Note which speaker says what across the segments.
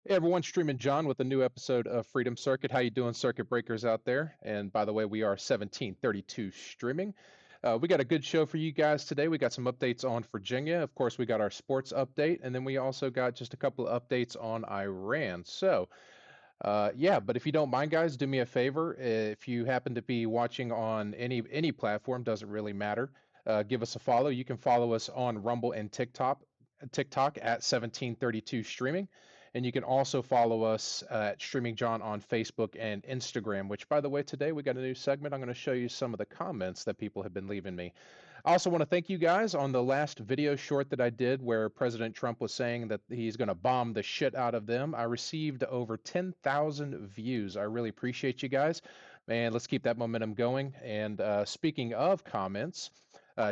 Speaker 1: Hey everyone, streaming John with a new episode of Freedom Circuit. How you doing, circuit breakers out there? And by the way, we are 1732 streaming. We got a good show for you guys today. We got some updates on Virginia. Of course, we got our sports update, and then we also got just a couple of updates on Iran. Yeah, but if you don't mind, guys, do me a favor. If you happen to be watching on any platform, doesn't really matter. Give us a follow. You can follow us on Rumble and TikTok at 1732 streaming. And you can also follow us at Streaming John on Facebook and Instagram, which, by the way, today we got a new segment. I'm going to show you some of the comments that people have been leaving me. I also want to thank you guys on the last video short that I did where President Trump was saying that he's going to bomb the shit out of them. I received over 10,000 views. I really appreciate you guys. And let's keep that momentum going. And speaking of comments,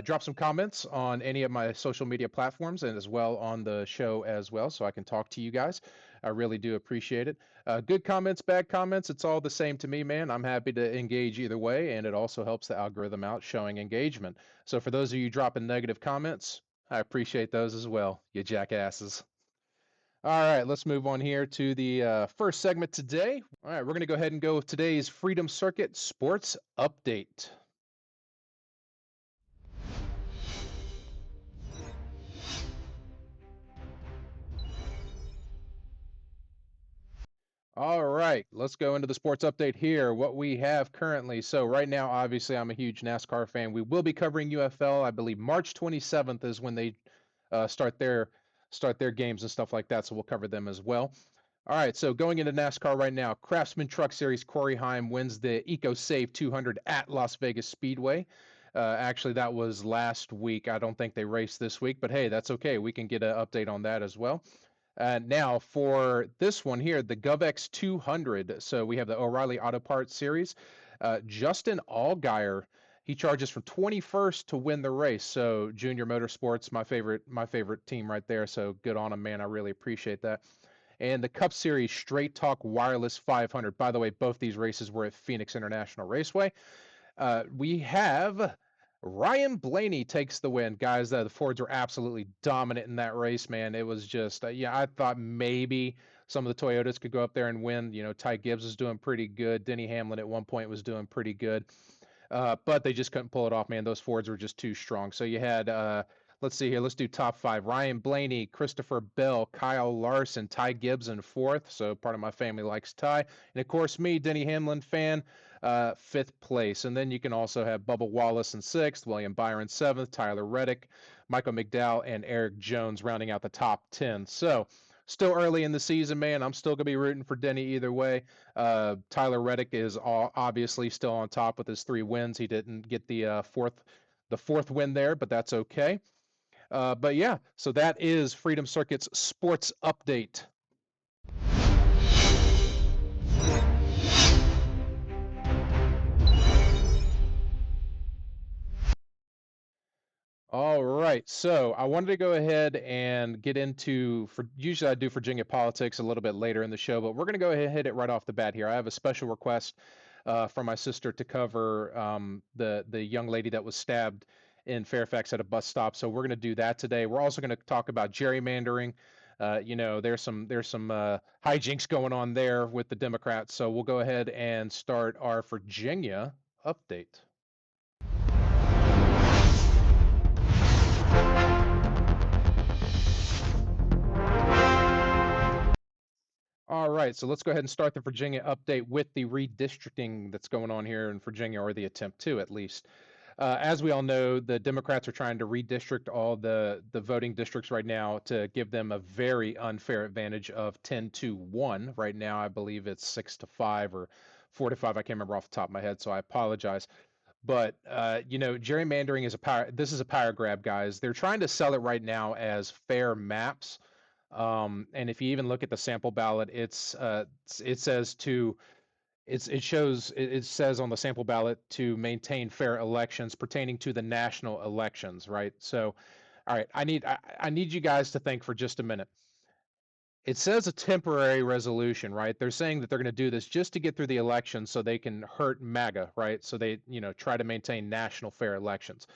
Speaker 1: drop some comments on any of my social media platforms and as well on the show as well so I can talk to you guys. I really do appreciate it. Good comments, bad comments, it's all the same to me, man. I'm happy to engage either way, and it also helps the algorithm out showing engagement. So for those of you dropping negative comments, I appreciate those as well, you jackasses. All right, let's move on here to the first segment today. All right, we're going to go ahead and go with today's Freedom Circuit Sports Update. All right, let's go into the sports update here. What we have currently. So right now, obviously, I'm a huge NASCAR fan. We will be covering UFL. I believe March 27th is when they uh, start their start their games and stuff like that. So we'll cover them as well. All right, so going into NASCAR right now, Craftsman Truck Series Corey Heim wins the EcoSave 200 at Las Vegas Speedway. Actually, that was last week. I don't think they raced this week, but hey, that's okay. We can get an update on that as well. Now for this one here, the GovX 200. So we have the O'Reilly Auto Parts series. Justin Allgaier, he charges from 21st to win the race. So Junior Motorsports, my favorite team right there. So good on him, man. I really appreciate that. And the Cup Series Straight Talk Wireless 500. By the way, both these races were at Phoenix International Raceway. We have Ryan Blaney takes the win, guys. The Fords were absolutely dominant in that race, man. It was just, yeah, I thought maybe some of the Toyotas could go up there and win. You know, Ty Gibbs was doing pretty good. Denny Hamlin at one point was doing pretty good. But they just couldn't pull it off, man. Those Fords were just too strong. So you had, let's see here, let's do top five. Ryan Blaney, Christopher Bell, Kyle Larson, Ty Gibbs in fourth. So part of my family likes Ty. And of course, me, Denny Hamlin fan, fifth place. And then you can also have Bubba Wallace in sixth, William Byron seventh, Tyler Reddick, Michael McDowell, and Eric Jones rounding out the top 10. So still early in the season, man. I'm still going to be rooting for Denny either way. Tyler Reddick is obviously still on top with his 3 wins. He didn't get the fourth win there, but that's okay. But yeah, so that is Freedom Circuit's sports update. All right, so I wanted to go ahead and get into for usually I do Virginia politics a little bit later in the show, but we're going to go ahead and hit it right off the bat here. I have a special request from my sister to cover the young lady that was stabbed in Fairfax at a bus stop. So we're going to do that today. We're also going to talk about gerrymandering. There's some hijinks going on there with the Democrats. So we'll go ahead and start our Virginia update. All right, so let's go ahead and start the Virginia update with the redistricting that's going on here in Virginia, or the attempt to at least. As we all know, the Democrats are trying to redistrict all the voting districts right now to give them a very unfair advantage of 10-1. Right now, I believe it's 6-5 or 4-5. I can't remember off the top of my head, so I apologize. But gerrymandering is a power. This is a power grab, guys. They're trying to sell it right now as fair maps. And if you even look at the sample ballot, it says to it says on the sample ballot to maintain fair elections pertaining to the national elections, right? So, all right, I need you guys to think for just a minute. It says a temporary resolution, right? They're saying that they're going to do this just to get through the election so they can hurt MAGA, right? So they, try to maintain national fair elections.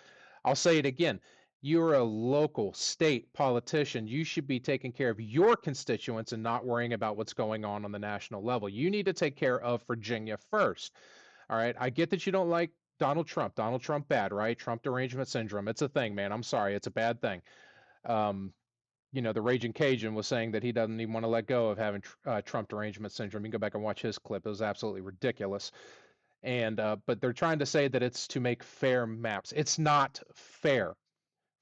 Speaker 1: I'll say it again. You're a local state politician. You should be taking care of your constituents and not worrying about what's going on the national level. You need to take care of Virginia first. All right. I get that you don't like Donald Trump. Donald Trump bad, right? Trump derangement syndrome. It's a thing, man. I'm sorry. It's a bad thing. Um, the Raging Cajun was saying that he doesn't even want to let go of having Trump derangement syndrome. You can go back and watch his clip. It was absolutely ridiculous. And but they're trying to say that it's to make fair maps. It's not fair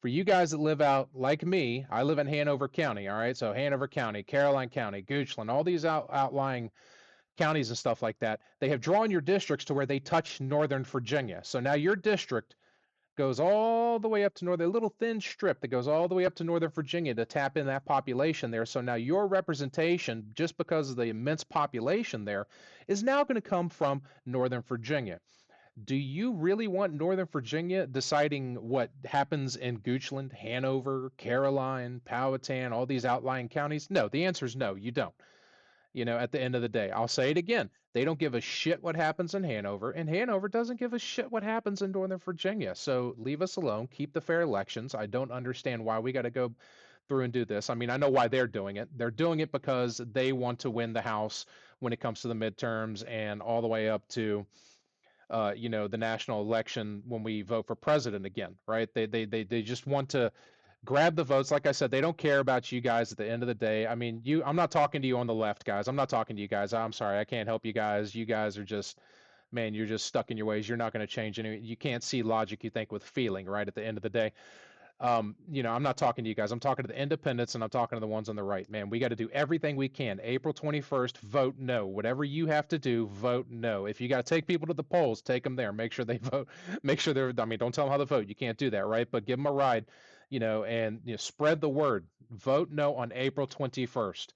Speaker 1: for you guys that live out like me. I live in Hanover County. All right, so Hanover County, Caroline County, Goochland, all these outlying counties and stuff like that. They have drawn your districts to where they touch Northern Virginia. So now your district goes all the way up to northern, a little thin strip that goes all the way up to Northern Virginia to tap in that population there. So now your representation, just because of the immense population there, is now going to come from Northern Virginia. Do you really want Northern Virginia deciding what happens in Goochland, Hanover, Caroline, Powhatan, all these outlying counties? No, the answer is no, you don't. At the end of the day, I'll say it again. They don't give a shit what happens in Hanover, and Hanover doesn't give a shit what happens in Northern Virginia. So leave us alone. Keep the fair elections. I don't understand why we got to go through and do this. I mean, I know why they're doing it. They're doing it because they want to win the House when it comes to the midterms and all the way up to the national election when we vote for president again, right? They just want to grab the votes. Like I said, they don't care about you guys at the end of the day. I mean, I'm not talking to you on the left, guys. I'm not talking to you guys. I'm sorry. I can't help you guys. You guys are just, man, you're just stuck in your ways. You're not going to change any. You can't see logic. You think with feeling, right? At the end of the day. I'm not talking to you guys. I'm talking to the independents and I'm talking to the ones on the right. Man, we got to do everything we can. April 21st, vote no. Whatever you have to do, vote no. If you got to take people to the polls, take them there. Make sure they vote. Make sure they're, I mean, don't tell them how to vote. You can't do that, right? But give them a ride, and spread the word. Vote no on April 21st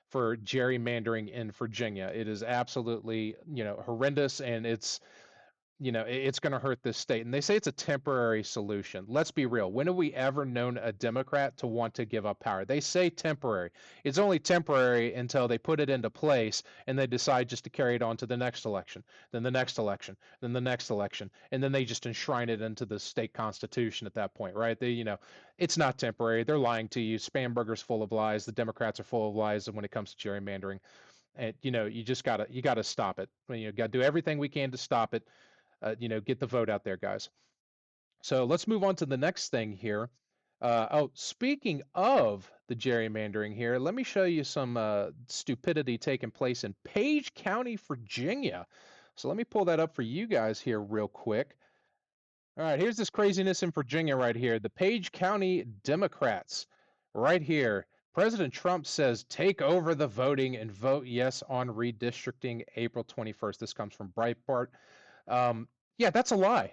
Speaker 1: for gerrymandering in Virginia. It is absolutely, horrendous, and it's going to hurt this state. And they say it's a temporary solution. Let's be real. When have we ever known a Democrat to want to give up power? They say temporary. It's only temporary until they put it into place and they decide just to carry it on to the next election, then the next election, then the next election. And then they just enshrine it into the state constitution at that point, right? It's not temporary. They're lying to you. Spamberger's full of lies. The Democrats are full of lies when it comes to gerrymandering. And you gotta stop it. Got to do everything we can to stop it. Get the vote out there, guys. So let's move on to the next thing here. Speaking of the gerrymandering here, let me show you some stupidity taking place in Page County, Virginia. So let me pull that up for you guys here real quick. All right, here's this craziness in Virginia right here. The Page County Democrats, right here. President Trump says, take over the voting and vote yes on redistricting April 21st. This comes from Breitbart. Um, yeah, that's a lie.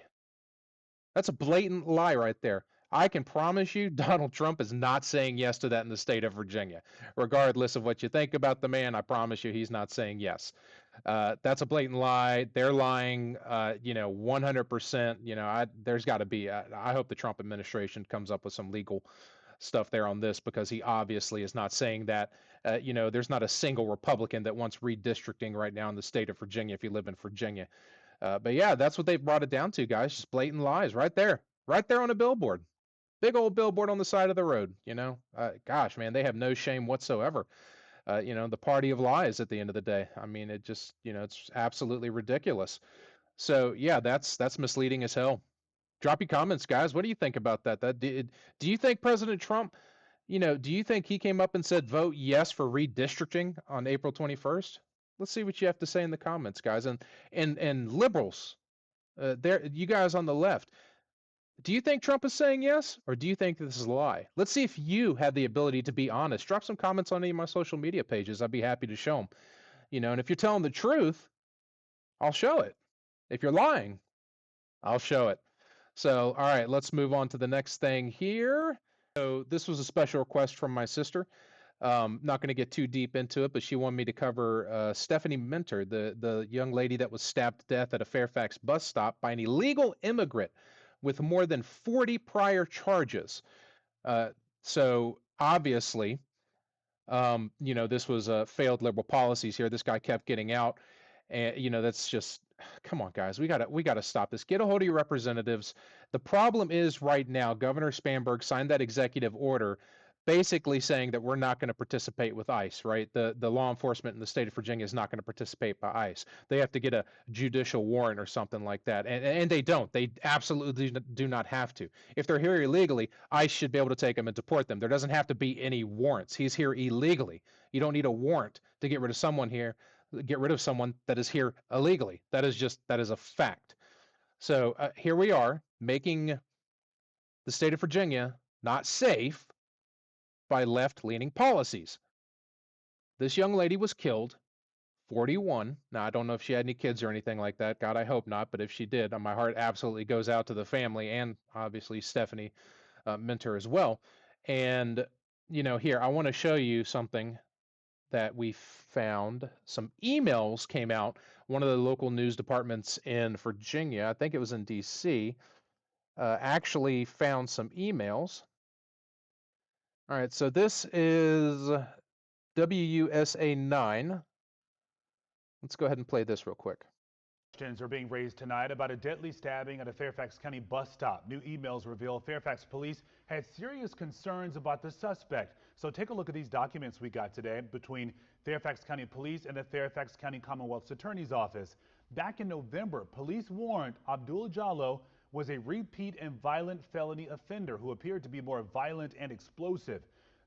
Speaker 1: That's a blatant lie right there. I can promise you Donald Trump is not saying yes to that in the state of Virginia. Regardless of what you think about the man, I promise you he's not saying yes. That's a blatant lie. They're lying, 100%. There's got to be, I hope the Trump administration comes up with some legal stuff there on this because he obviously is not saying that. There's not a single Republican that wants redistricting right now in the state of Virginia if you live in Virginia. But yeah, that's what they've brought it down to, guys. Just blatant lies right there on a billboard. Big old billboard on the side of the road. Gosh, man, they have no shame whatsoever. The party of lies at the end of the day. I mean, it just, it's absolutely ridiculous. So yeah, that's misleading as hell. Drop your comments, guys. What do you think about that? Do you think President Trump, do you think he came up and said vote yes for redistricting on April 21st? Let's see what you have to say in the comments, guys. And liberals, there, you guys on the left, do you think Trump is saying yes, or do you think this is a lie? Let's see if you have the ability to be honest. Drop some comments on any of my social media pages. I'd be happy to show them. And if you're telling the truth, I'll show it. If you're lying, I'll show it. So, all right, let's move on to the next thing here. So, this was a special request from my sister. Not going to get too deep into it, but she wanted me to cover Stephanie Minter, the young lady that was stabbed to death at a Fairfax bus stop by an illegal immigrant with more than 40 prior charges. So obviously, this was failed liberal policies here. This guy kept getting out, and that's just come on, guys, we gotta stop this. Get a hold of your representatives. The problem is right now, Governor Spanberg signed that executive order basically saying that we're not going to participate with ICE, right? The law enforcement in the state of Virginia is not going to participate by ICE. They have to get a judicial warrant or something like that. And they don't. They absolutely do not have to. If they're here illegally, ICE should be able to take them and deport them. There doesn't have to be any warrants. He's here illegally. You don't need a warrant to get rid of someone here, get rid of someone that is here illegally. That is a fact. So here we are making the state of Virginia not safe by left-leaning policies. This young lady was killed, 41. Now I don't know if she had any kids or anything like that. God, I hope not. But if she did, my heart absolutely goes out to the family and obviously Stephanie Minter as well. And here I want to show you something that we found. Some emails came out. One of the local news departments in Virginia, I think it was in DC, actually found some emails. All right, so this is WUSA 9. Let's go ahead and play this real quick.
Speaker 2: Questions are being raised tonight about a deadly stabbing at a Fairfax County bus stop. New emails reveal Fairfax police had serious concerns about the suspect. So take a look at these documents we got today between Fairfax County Police and the Fairfax County Commonwealth's Attorney's Office. Back in November, police warned Abdul Jallo was a repeat and violent felony offender who appeared to be more violent and explosive.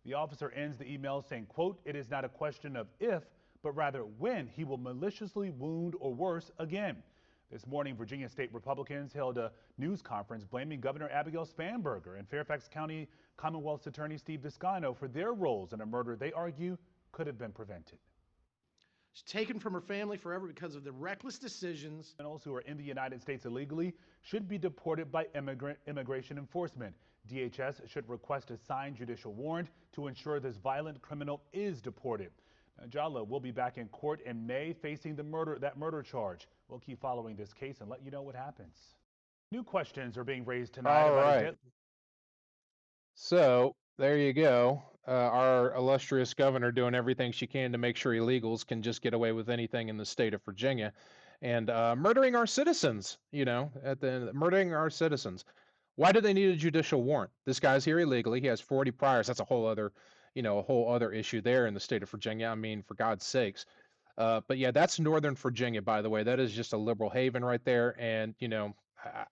Speaker 2: The officer ends the email saying, quote, "It is not a question of if, but rather when he will maliciously wound or worse again." This morning, Virginia state Republicans held a news conference blaming Governor Abigail Spanberger and Fairfax County Commonwealth's Attorney Steve Descano for their roles in a murder they argue could have been prevented.
Speaker 3: She's taken from her family forever because of the reckless decisions.
Speaker 2: Criminals who are in the United States illegally should be deported by immigration enforcement. DHS should request a signed judicial warrant to ensure this violent criminal is deported. Jallo will be back in court in May facing that murder charge. We'll keep following this case and let you know what happens. New questions are being raised tonight
Speaker 1: All
Speaker 2: about
Speaker 1: right. So there you go. Our illustrious governor doing everything she can to make sure illegals can just get away with anything in the state of Virginia, and murdering our citizens. Murdering our citizens. Why do they need a judicial warrant? This guy's here illegally. He has 40 priors. That's a whole other, issue there in the state of Virginia. I mean, for God's sakes. But yeah, that's Northern Virginia, by the way. That is just a liberal haven right there. And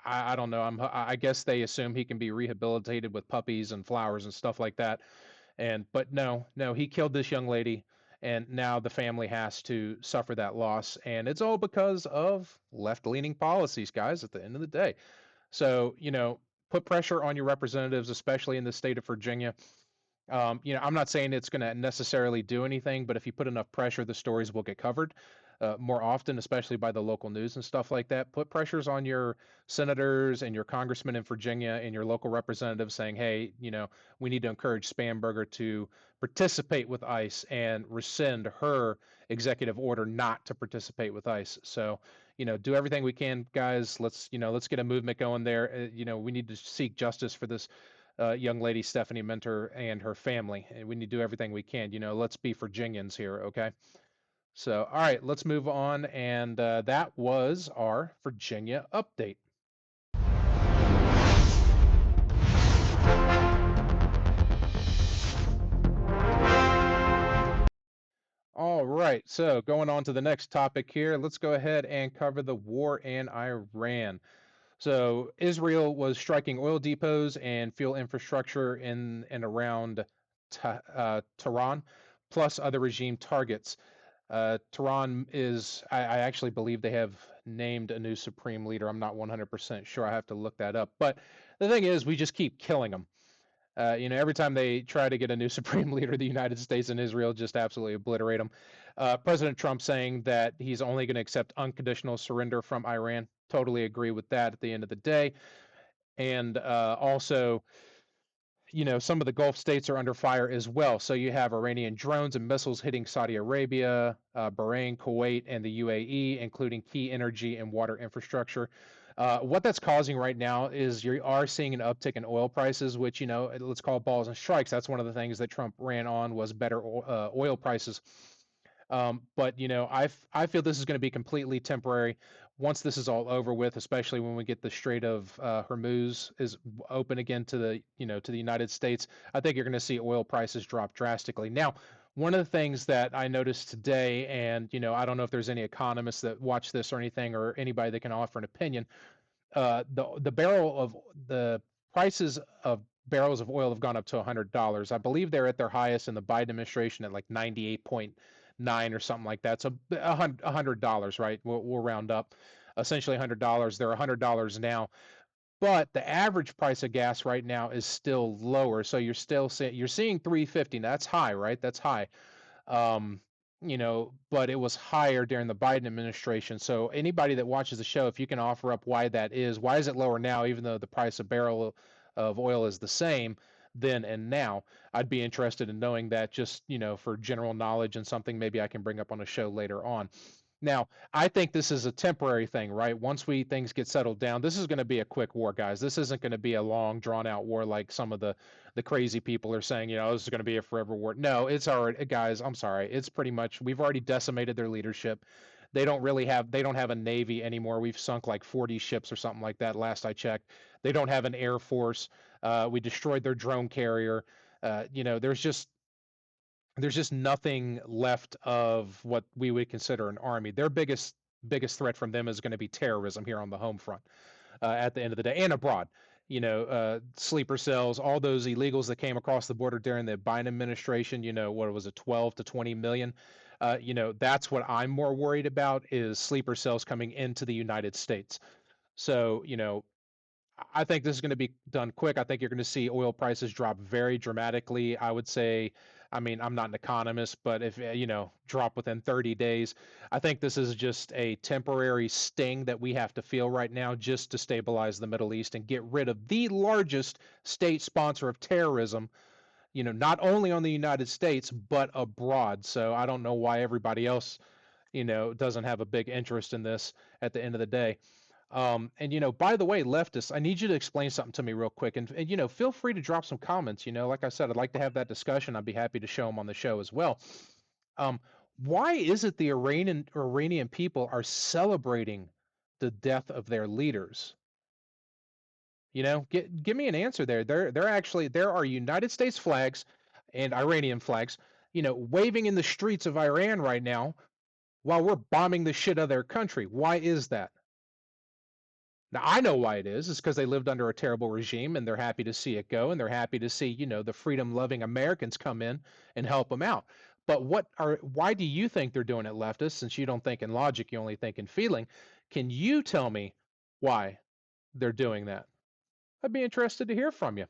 Speaker 1: I don't know. I guess they assume he can be rehabilitated with puppies and flowers and stuff like that. But no, he killed this young lady, and now the family has to suffer that loss. And it's all because of left-leaning policies, guys. At the end of the day, so put pressure on your representatives, especially in the state of Virginia. I'm not saying it's going to necessarily do anything, but if you put enough pressure, the stories will get covered more often, especially by the local news and stuff like that. Put pressures on your senators and your congressmen in Virginia and your local representatives saying, hey, we need to encourage Spanberger to participate with ICE and rescind her executive order not to participate with ICE. So, do everything we can, guys. Let's get a movement going there. We need to seek justice for this young lady, Stephanie Minter, and her family. And we need to do everything we can. Let's be Virginians here, okay? So, all right, let's move on. And that was our Virginia update. All right, so going on to the next topic here, let's go ahead and cover the war in Iran. So Israel was striking oil depots and fuel infrastructure in and around Tehran, plus other regime targets. Tehran I actually believe they have named a new supreme leader. I'm not 100% sure. I have to look that up. But the thing is, we just keep killing them. Every time they try to get a new supreme leader, the United States and Israel just absolutely obliterate them. President Trump saying that he's only going to accept unconditional surrender from Iran. Totally agree with that at the end of the day. And also, some of the Gulf states are under fire as well. So you have Iranian drones and missiles hitting Saudi Arabia, Bahrain, Kuwait, and the UAE, including key energy and water infrastructure. What that's causing right now is you are seeing an uptick in oil prices, which, let's call it balls and strikes. That's one of the things that Trump ran on was better oil prices. But I feel this is going to be completely temporary. once this is all over with, especially when we get the Strait of Hormuz is open again to the to the United States, I think you're going to see oil prices drop drastically. Now, one of the things that I noticed today, and I don't know if there's any economists that watch this or anything, or anybody that can offer an opinion, the prices of barrels of oil have gone up to $100. I believe they're at their highest in the Biden administration at like 98.9 or something like that. So $100, right? We'll round up. Essentially $100. They're $100 now, but the average price of gas right now is still lower. So you're seeing 350. Now that's high, right? That's high. um, but it was higher during the Biden administration. So anybody that watches the show, if you can offer up why that is, why is it lower now, even though the price of barrel of oil is the same then and now? I'd be interested in knowing that, just for general knowledge, and something maybe I can bring up on a show later on. Now, I think this is a temporary thing, right? Once things get settled down, this is going to be a quick war, guys. This isn't going to be a long, drawn out war like some of the crazy people are saying. This is going to be a forever war. No, it's already, guys. I'm sorry. It's pretty much, we've already decimated their leadership. They don't have a navy anymore. We've sunk like 40 ships or something like that. Last I checked, they don't have an air force. We destroyed their drone carrier. There's just nothing left of what we would consider an army. Their biggest threat from them is going to be terrorism here on the home front, at the end of the day, and abroad. Sleeper cells, all those illegals that came across the border during the Biden administration. What was it, 12 to 20 million? That's what I'm more worried about, is sleeper cells coming into the United States. So, I think this is going to be done quick. I think you're going to see oil prices drop very dramatically. I would say, I mean, I'm not an economist, but if, drop within 30 days. I think this is just a temporary sting that we have to feel right now, just to stabilize the Middle East and get rid of the largest state sponsor of terrorism, not only on the United States, but abroad. So I don't know why everybody else, doesn't have a big interest in this at the end of the day. And by the way, leftists, I need you to explain something to me real quick, and feel free to drop some comments. Like I said, I'd like to have that discussion. I'd be happy to show them on the show as well. Um, why is it the Iranian people are celebrating the death of their leaders? Give me an answer there. There are United States flags and Iranian flags, waving in the streets of Iran right now while we're bombing the shit out of their country. Why is that? Now, I know why it is. It's because they lived under a terrible regime, and they're happy to see it go, and they're happy to see, the freedom-loving Americans come in and help them out. But why do you think they're doing it, leftists? Since you don't think in logic, you only think in feeling. Can you tell me why they're doing that? I'd be interested to hear from you.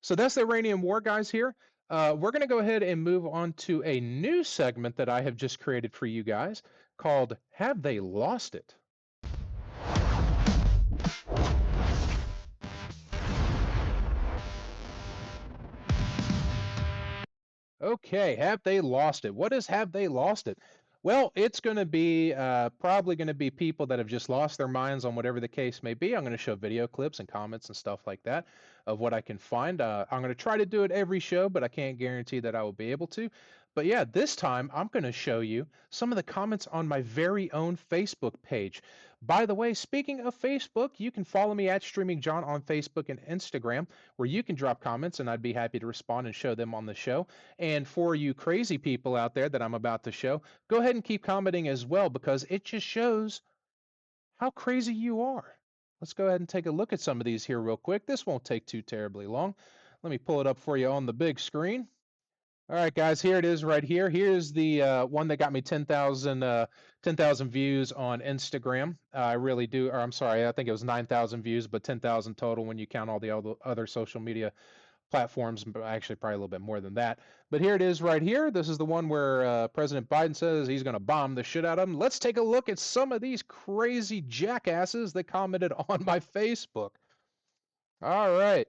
Speaker 1: So that's the Iranian war, guys, here. We're going to go ahead and move on to a new segment that I have just created for you guys called Have They Lost It? Okay, have they lost it? What is have they lost it? Well, it's going to be probably going to be people that have just lost their minds on whatever the case may be. I'm going to show video clips and comments and stuff like that of what I can find. I'm going to try to do it every show, but I can't guarantee that I will be able to. But yeah, this time I'm going to show you some of the comments on my very own Facebook page. By the way, speaking of Facebook, you can follow me at Streaming John on Facebook and Instagram, where you can drop comments and I'd be happy to respond and show them on the show. And for you crazy people out there that I'm about to show, go ahead and keep commenting as well, because it just shows how crazy you are. Let's go ahead and take a look at some of these here real quick. This won't take too terribly long. Let me pull it up for you on the big screen. All right, guys, here it is right here. Here's the one that got me 10,000 views on Instagram. I really do, or I'm sorry, I think it was 9,000 views, but 10,000 total when you count all the other social media platforms, but actually probably a little bit more than that. But here it is right here. This is the one where President Biden says he's going to bomb the shit out of them. Let's take a look at some of these crazy jackasses that commented on my Facebook. All right.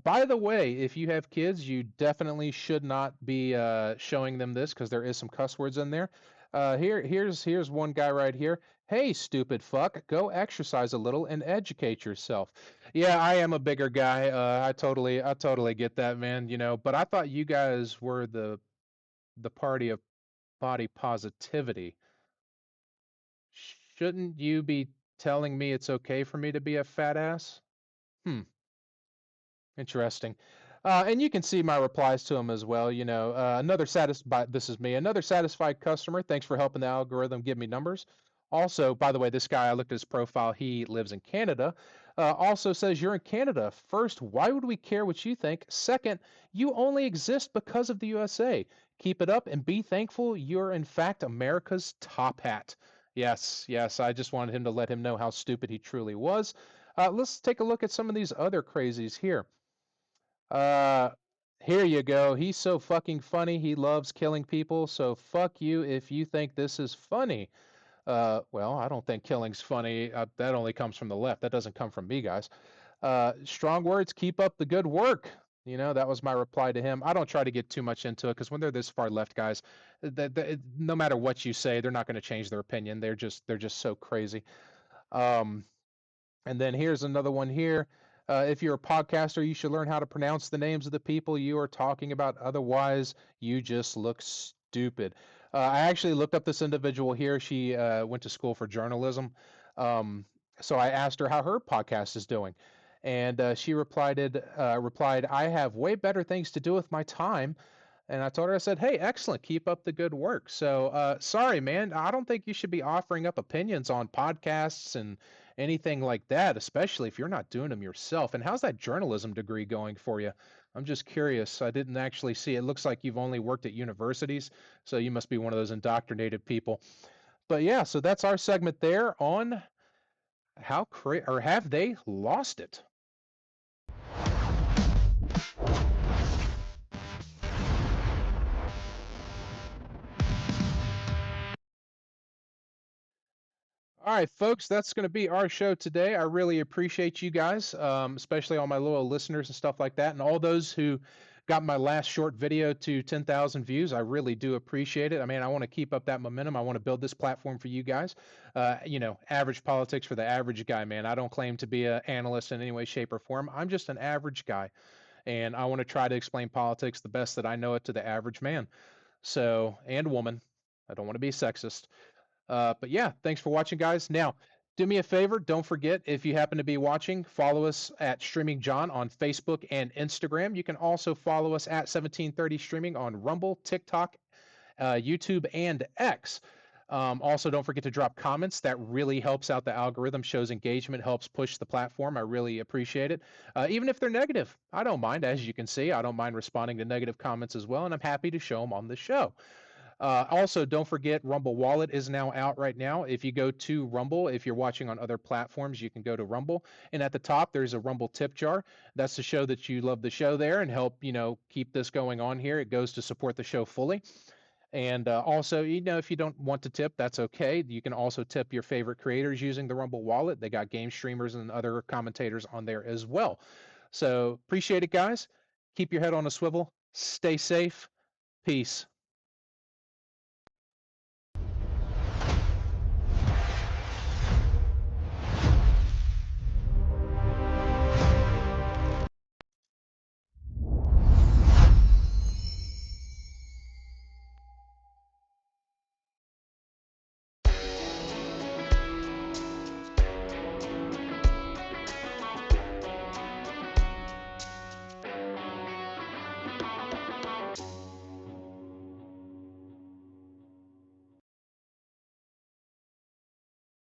Speaker 1: By the way, if you have kids, you definitely should not be showing them this, because there is some cuss words in there. Here's one guy right here. Hey, stupid fuck, go exercise a little and educate yourself. Yeah, I am a bigger guy. I totally get that, man. But I thought you guys were the party of body positivity. shouldn't you be telling me it's okay for me to be a fat ass? Hmm. Interesting. And you can see my replies to him as well. Another satisfied. This is me. Another satisfied customer. Thanks for helping the algorithm give me numbers. Also, by the way, this guy I looked at his profile. He lives in Canada. Also says you're in Canada. First, why would we care what you think? Second, you only exist because of the USA. Keep it up and be thankful. You're in fact America's top hat. Yes, yes. I just wanted him to let him know how stupid he truly was. Let's take a look at some of these other crazies here. Uh, Here you go. He's so fucking funny. He loves killing people. So fuck you if you think this is funny. Well, I don't think killing's funny. That only comes from the left. That doesn't come from me, guys. Strong words. Keep up the good work. That was my reply to him. I don't try to get too much into it because when they're this far left, guys, no matter what you say, they're not going to change their opinion. They're just so crazy. Um, and then here's another one here. If you're a podcaster, you should learn how to pronounce the names of the people you are talking about. Otherwise, you just look stupid. I actually looked up this individual here. She went to school for journalism. Um, so I asked her how her podcast is doing. And she replied, I have way better things to do with my time. And I told her, I said, hey, excellent. Keep up the good work. So sorry, man. I don't think you should be offering up opinions on podcasts and anything like that, especially if you're not doing them yourself. And how's that journalism degree going for you? I'm just curious. I didn't actually see. It looks like you've only worked at universities, so you must be one of those indoctrinated people. But yeah, so that's our segment there on or have they lost it? All right, folks, that's going to be our show today. I really appreciate you guys, especially all my loyal listeners and stuff like that, and all those who got my last short video to 10,000 views. I really do appreciate it. I mean, I want to keep up that momentum. I want to build this platform for you guys. Average politics for the average guy, man. I don't claim to be an analyst in any way, shape, or form. I'm just an average guy, and I want to try to explain politics the best that I know it to the average man. So, and woman. I don't want to be sexist. But yeah, thanks for watching, guys. Now, do me a favor. Don't forget, if you happen to be watching, follow us at Streaming John on Facebook and Instagram. You can also follow us at 1730 Streaming on Rumble, TikTok, YouTube, and X. Also, don't forget to drop comments. That really helps out the algorithm, shows engagement, helps push the platform. I really appreciate it. Even if they're negative, I don't mind. As you can see, I don't mind responding to negative comments as well, and I'm happy to show them on the show. Also, don't forget Rumble Wallet is now out right now. If you go to Rumble, if you're watching on other platforms, you can go to Rumble, and at the top there's a Rumble tip jar. That's to show that you love the show there and help keep this going on here. It goes to support the show fully. And also, if you don't want to tip, that's okay. You can also tip your favorite creators using the Rumble Wallet. They got game streamers and other commentators on there as well. So appreciate it, guys. Keep your head on a swivel. Stay safe. Peace.